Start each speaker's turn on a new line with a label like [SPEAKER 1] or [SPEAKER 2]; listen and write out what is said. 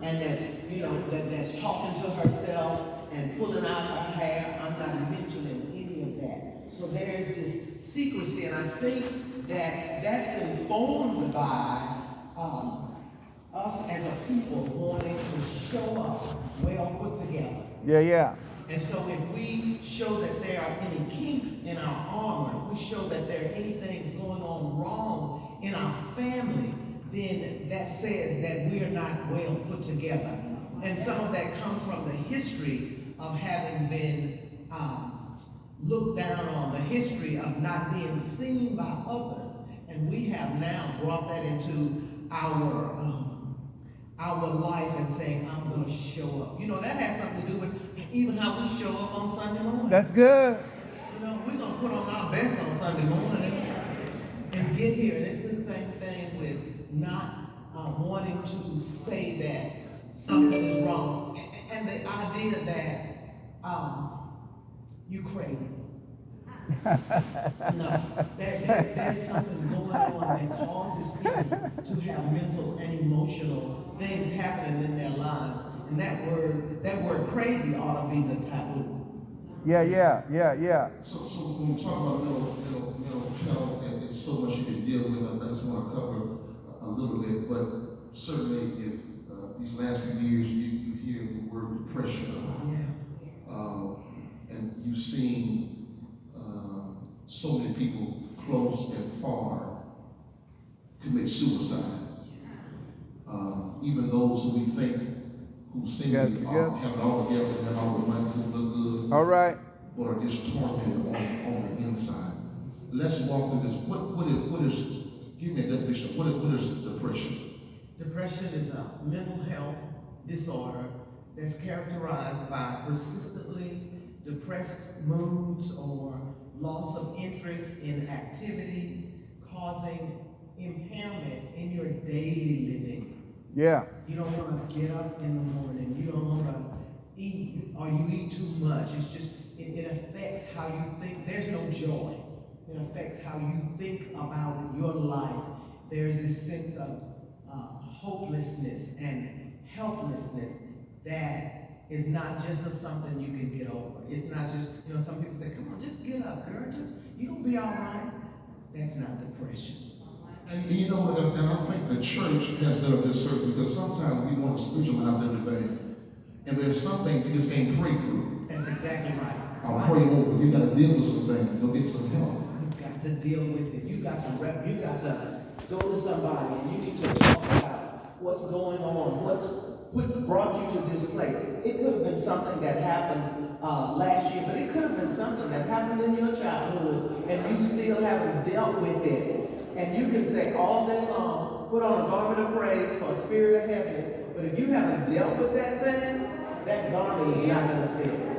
[SPEAKER 1] and that's, that's talking to herself and pulling out her hair. I'm not mentioning any of that. So there's this secrecy, and I think that that's informed by us as a people wanting to show up well put together.
[SPEAKER 2] Yeah, yeah.
[SPEAKER 1] And so if we show that there are any kinks in our armor, if we show that there are any things going on wrong in our family, then that says that we are not well put together. And some of that comes from the history of having been looked down on, the history of not being seen by others. And we have now brought that into our life and saying, I'm going to show up. That has something to do with even how we show up on Sunday morning.
[SPEAKER 2] That's good.
[SPEAKER 1] We're going to put on our best on Sunday morning and get here. And it's the same thing with not wanting to say that something is wrong. And the idea that you crazy. No, there's something going on that causes people to have mental and emotional things happening in their lives. And that word crazy ought to be the taboo.
[SPEAKER 2] Yeah.
[SPEAKER 3] So when we talk about mental health, and it's so much you can deal with, I just want to cover a little bit, but certainly if these last few years you hear the word depression a lot, and you've seen so many people close and far commit suicide. Even those who we think who seem to have it all together and have all the money, who look good,
[SPEAKER 2] all right,
[SPEAKER 3] but are just tormented on the inside. Let's walk through this. What is give me a definition. What is depression?
[SPEAKER 1] Depression is a mental health disorder that's characterized by persistently depressed moods or loss of interest in activities, causing impairment in your daily living.
[SPEAKER 2] Yeah.
[SPEAKER 1] You don't want to get up in the morning. You don't want to eat, or you eat too much. It's just, it affects how you think. There's no joy. It affects how you think about your life. There's this sense of hopelessness and helplessness that is not just something you can get over. It's not just, some people say, come on, just get up, girl. You're going to be all right. That's not depression.
[SPEAKER 3] And I think the church has done a disservice because sometimes we want to spiritualize everything. And there's something you just can't pray through.
[SPEAKER 1] That's exactly right.
[SPEAKER 3] I'll pray over. You got to deal with some things. Go get some help.
[SPEAKER 1] You got to deal with it. You got to go to somebody and you need to talk about what's going on, what brought you to this place. It could have been something that happened last year, but it could have been something that happened in your childhood and you still haven't dealt with it. And you can say all day long, put on a garment of praise for a spirit of heaviness, but if you haven't dealt with that thing, that garment is not going to fit.